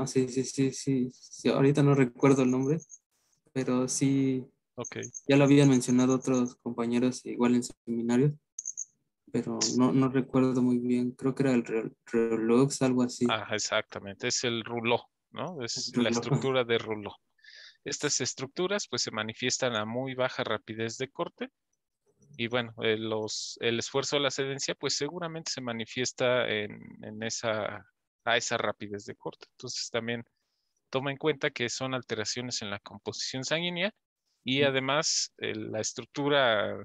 Sí, sí, sí, sí, sí. Ahorita no recuerdo el nombre, pero sí, Ok. ya lo habían mencionado otros compañeros igual en seminarios, pero no recuerdo muy bien. Creo que era el Relux, algo así. Ah, exactamente. Es el rouleau, ¿no? Es la Reloj. estructura de rouleau. Estas estructuras pues se manifiestan a muy baja rapidez de corte y bueno, el esfuerzo de la sedencia pues seguramente se manifiesta a esa rapidez de corte. Entonces también toma en cuenta que son alteraciones en la composición sanguínea y además la estructura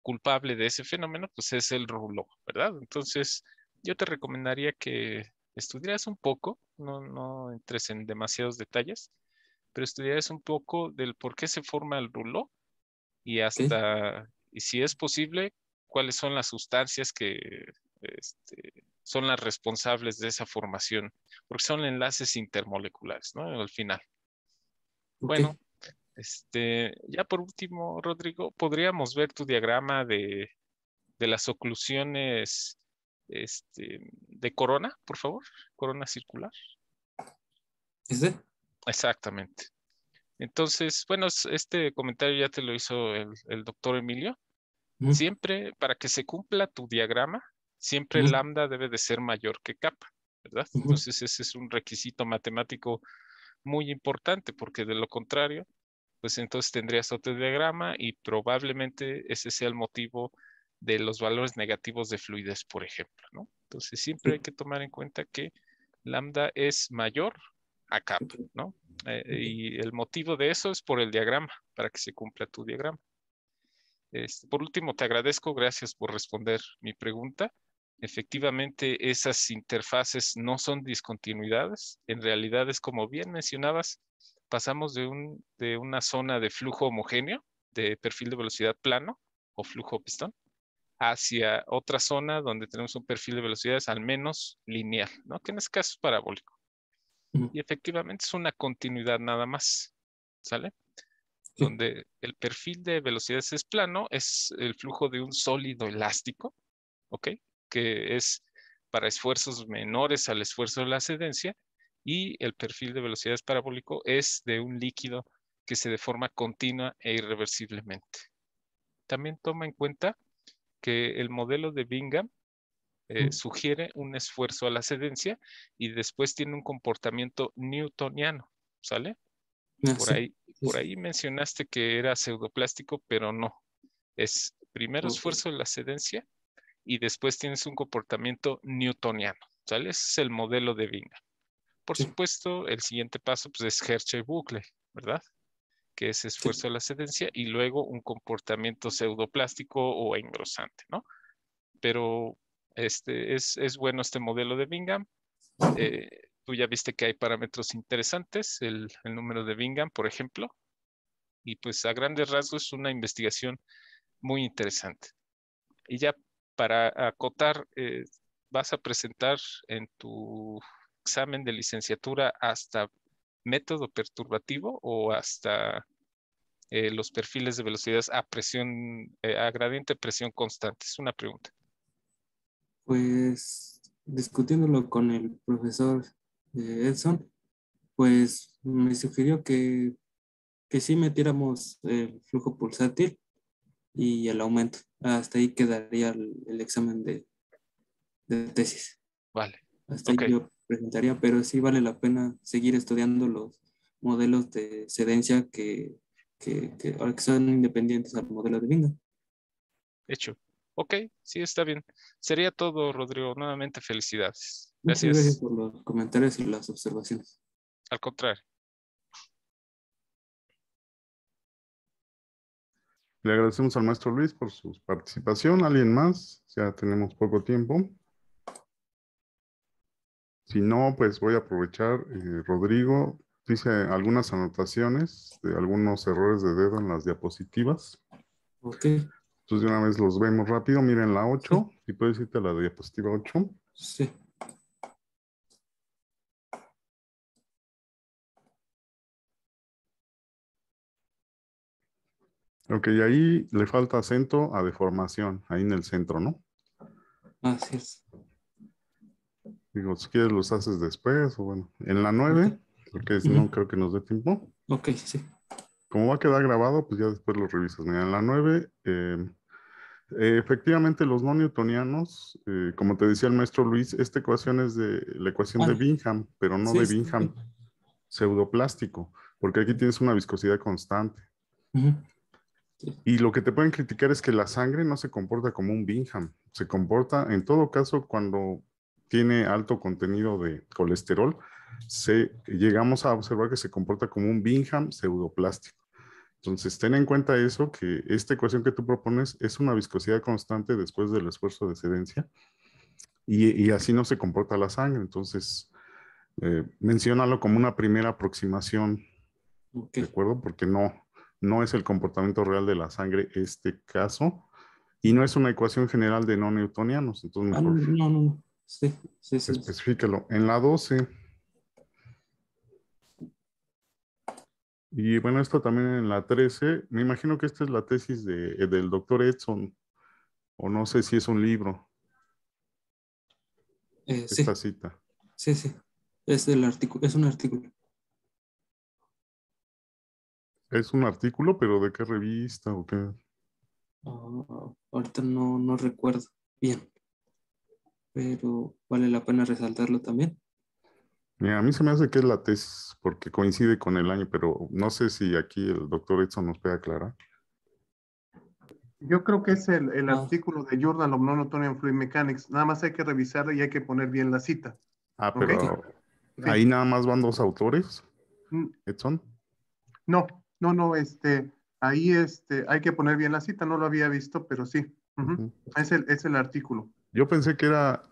culpable de ese fenómeno pues es el rouleau, ¿verdad? Entonces yo te recomendaría que estudiaras un poco, no entres en demasiados detalles, pero estudiaras un poco del por qué se forma el rouleau y Ok, y si es posible, cuáles son las sustancias que son las responsables de esa formación, porque son enlaces intermoleculares, ¿no? Al final. ok. Bueno, ya por último, Rodrigo, podríamos ver tu diagrama de las oclusiones, de corona, por favor, corona circular. ¿Ese? Exactamente. Entonces, bueno, este comentario ya te lo hizo el doctor Emilio. Ujú, Siempre, para que se cumpla tu diagrama, siempre ujú, lambda debe de ser mayor que kappa, ¿verdad? ujú. Entonces, ese es un requisito matemático muy importante, porque de lo contrario, pues entonces tendrías otro diagrama y probablemente ese sea el motivo de los valores negativos de fluidez, por ejemplo, ¿no? Entonces, siempre hay Sí, que tomar en cuenta que lambda es mayor a kappa, ok, ¿no? ok. Y el motivo de eso es por el diagrama, para que se cumpla tu diagrama. Por último, te agradezco, gracias por responder mi pregunta. Efectivamente, esas interfaces no son discontinuidades. En realidad es como bien mencionabas, pasamos de una zona de flujo homogéneo, de perfil de velocidad plano o flujo pistón, hacia otra zona donde tenemos un perfil de velocidades al menos lineal, ¿no? Que en este caso es parabólico. Y efectivamente es una continuidad nada más, ¿sale? Sí. Donde el perfil de velocidades es plano, es el flujo de un sólido elástico, ¿ok? Que es para esfuerzos menores al esfuerzo de la ascendencia, y el perfil de velocidades parabólico es de un líquido que se deforma continua e irreversiblemente. También toma en cuenta que el modelo de Bingham sugiere un esfuerzo a la ascendencia y después tiene un comportamiento newtoniano, ¿sale? Por Sí. por ahí mencionaste que era pseudoplástico, pero no. Es primero Ok. esfuerzo de la ascendencia y después tienes un comportamiento newtoniano, ¿sale? Ese es el modelo de Bingham. Por Sí. supuesto, el siguiente paso pues, es Hershey-Bucle, ¿verdad? Que es Sí. esfuerzo de la ascendencia y luego un comportamiento pseudoplástico o engrosante, ¿no? Pero es bueno este modelo de Bingham. Tú ya viste que hay parámetros interesantes, el número de Bingham, por ejemplo, y pues a grandes rasgos es una investigación muy interesante. Y ya para acotar, vas a presentar en tu examen de licenciatura hasta método perturbativo o hasta los perfiles de velocidades a presión, a gradiente de presión constante. Es una pregunta. Pues discutiéndolo con el profesor Edson, pues me sugirió que sí metiéramos el flujo pulsátil y el aumento. Hasta ahí quedaría el examen de tesis. Vale, Hasta ahí ok, yo presentaría, pero sí vale la pena seguir estudiando los modelos de sedencia que ahora que son independientes al modelo de Bingham. hecho. Ok, sí, está bien. Sería todo, Rodrigo. Nuevamente, felicidades. Muchas gracias Gracias. por los comentarios y las observaciones. Al contrario. Le agradecemos al maestro Luis por su participación. ¿Alguien más? Ya tenemos poco tiempo. Si no, pues voy a aprovechar. Rodrigo dice algunas anotaciones de algunos errores de dedo en las diapositivas. Ok, Entonces de una vez los vemos rápido. Miren la sí, 8. Si puedes irte a la diapositiva 8. sí. Ok, ahí le falta acento a deformación, ahí en el centro, ¿no? Así es. Digo, si quieres los haces después, o bueno, en la Ok. 9, porque no Ujú. creo que nos dé tiempo. Ok, sí. Como va a quedar grabado, pues ya después lo revisas. Mira, en la 9, efectivamente los no newtonianos, como te decía el maestro Luis, esta ecuación es de la ecuación de Ah, Bingham, pero no sí, de sí, Bingham sí. pseudoplástico, porque aquí tienes una viscosidad constante. Ujú. Sí. Y lo que te pueden criticar es que la sangre no se comporta como un Bingham, se comporta, en todo caso, cuando tiene alto contenido de colesterol, llegamos a observar que se comporta como un Bingham pseudoplástico. Entonces, ten en cuenta eso, que esta ecuación que tú propones es una viscosidad constante después del esfuerzo de excedencia y así no se comporta la sangre. Entonces, menciónalo como una primera aproximación, Ok. ¿de acuerdo? Porque no es el comportamiento real de la sangre este caso y no es una ecuación general de no newtonianos. Entonces, Ah, no, mejor no, no. Sí, sí, sí. especifícalo. En la 12, y bueno, esto también en la 13, me imagino que esta es la tesis del doctor Edson, o no sé si es un libro, esta Sí, cita. sí, sí. Es el artículo, es un artículo. Es un artículo, pero ¿de qué revista o qué? Ahorita no recuerdo bien, pero vale la pena resaltarlo también. Mira, a mí se me hace que es la tesis, porque coincide con el año, pero no sé si aquí el doctor Edson nos puede aclarar. Yo creo que es el Ah, artículo de Journal of Non-Newtonian Fluid Mechanics. Nada más hay que revisarlo y hay que poner bien la cita. Ah, ¿Ok? ok. pero Sí. ahí nada más van dos autores, Mm, Edson. no, no, ahí hay que poner bien la cita. No lo había visto, pero sí. Ujú. Ujú. Es el artículo. Yo pensé que era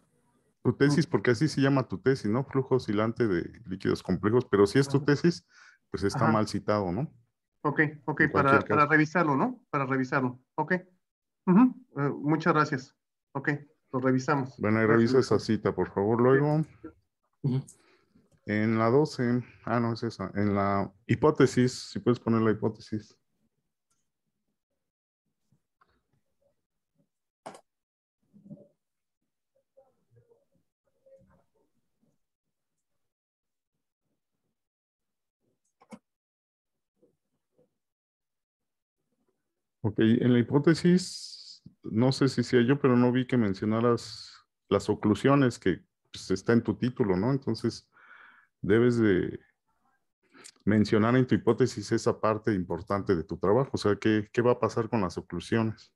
tu Mm, tesis, porque así se llama tu tesis, ¿no? Flujo oscilante de líquidos complejos, pero si es tu tesis, pues está Ajá. mal citado, ¿no? Ok, En cualquier para caso. revisarlo, ¿no? Para revisarlo. Ok. Muchas gracias. Ok, lo revisamos. Bueno, y Gracias. revisa esa cita, por favor, luego. Ujú. En la 12, no es esa, en la hipótesis, si puedes poner la hipótesis. Ok, en la hipótesis, no sé si sea yo, pero no vi que mencionaras las oclusiones que pues, está en tu título, ¿no? Entonces, debes de mencionar en tu hipótesis esa parte importante de tu trabajo, o sea, ¿qué va a pasar con las oclusiones?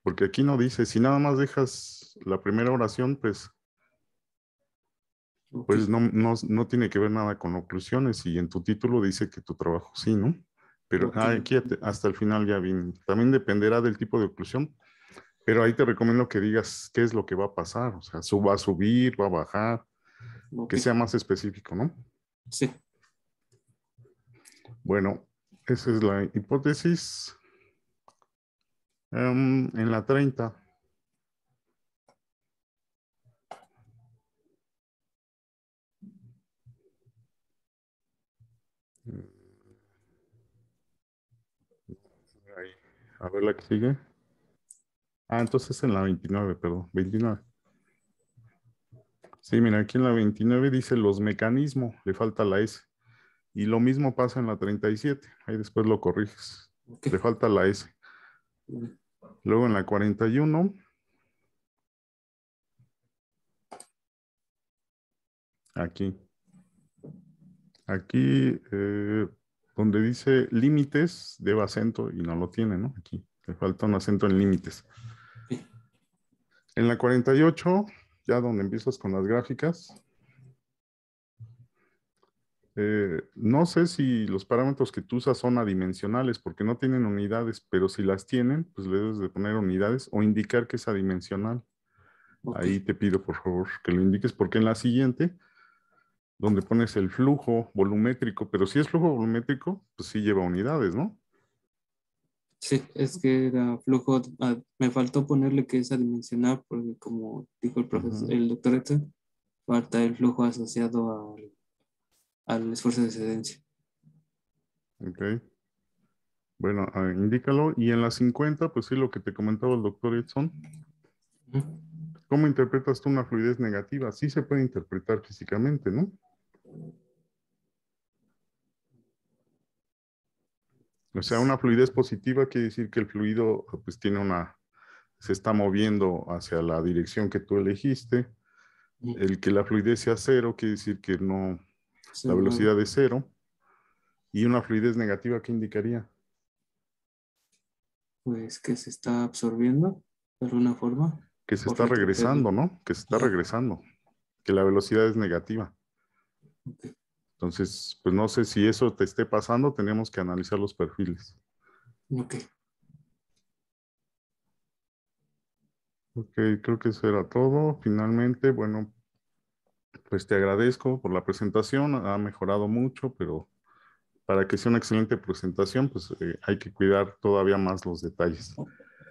Porque aquí no dice, si nada más dejas la primera oración, pues Ok. no tiene que ver nada con oclusiones y en tu título dice que tu trabajo sí, ¿no? Pero Ok. aquí hasta el final ya viene. También dependerá del tipo de oclusión, pero ahí te recomiendo que digas qué es lo que va a pasar, o sea, va a subir, va a bajar, Ok. que sea más específico, ¿no? Sí. Bueno, esa es la hipótesis. En la 30. Ahí. A ver la que sigue. Entonces en la 29, perdón, 29. Sí, mira, aquí en la 29 dice los mecanismos, le falta la S. Y lo mismo pasa en la 37, ahí después lo corriges. Ok. Le falta la S. Luego en la 41, aquí. Aquí, donde dice límites, lleva acento y no lo tiene, ¿no? Aquí, le falta un acento en límites. Sí. En la 48, ya donde empiezas con las gráficas, no sé si los parámetros que tú usas son adimensionales porque no tienen unidades, pero si las tienen, pues le debes de poner unidades o indicar que es adimensional. Ok. Ahí te pido por favor que lo indiques porque en la siguiente, donde pones el flujo volumétrico, pero si es flujo volumétrico, pues sí lleva unidades, ¿no? Sí, es que era flujo, me faltó ponerle que es adimensional porque como dijo el profesor, Ujú. el doctor Edson, falta el flujo asociado al esfuerzo de excedencia. Ok. Bueno, indícalo. Y en la 50, pues sí, lo que te comentaba el doctor Edson. Ujú. ¿Cómo interpretas tú una fluidez negativa? Sí se puede interpretar físicamente, ¿no? O sea, una fluidez positiva quiere decir que el fluido pues se está moviendo hacia la dirección que tú elegiste. Ujú. El que la fluidez sea cero quiere decir que no, Se la mueve, velocidad es cero. Y una fluidez negativa, ¿qué indicaría? pues que se está absorbiendo de alguna forma Que se por está regresando, retroceso. ¿no? Que se está Ajá. regresando. Que la velocidad es negativa. Ok. Entonces, pues no sé si eso te esté pasando, tenemos que analizar los perfiles. Ok. Ok, creo que eso era todo. Finalmente, bueno, pues te agradezco por la presentación. Ha mejorado mucho, pero para que sea una excelente presentación, pues hay que cuidar todavía más los detalles.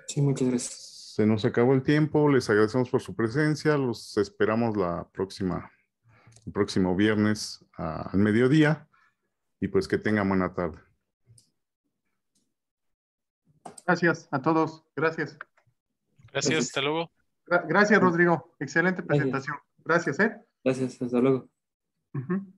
Sí, muchas gracias. Se nos acabó el tiempo, les agradecemos por su presencia, los esperamos el próximo viernes al mediodía y pues que tengan buena tarde. Gracias a todos. Gracias. Gracias, hasta Gracias. luego. Gracias, Rodrigo. Excelente Gracias. presentación. Gracias, ¿eh? Gracias. Hasta luego. Ujú.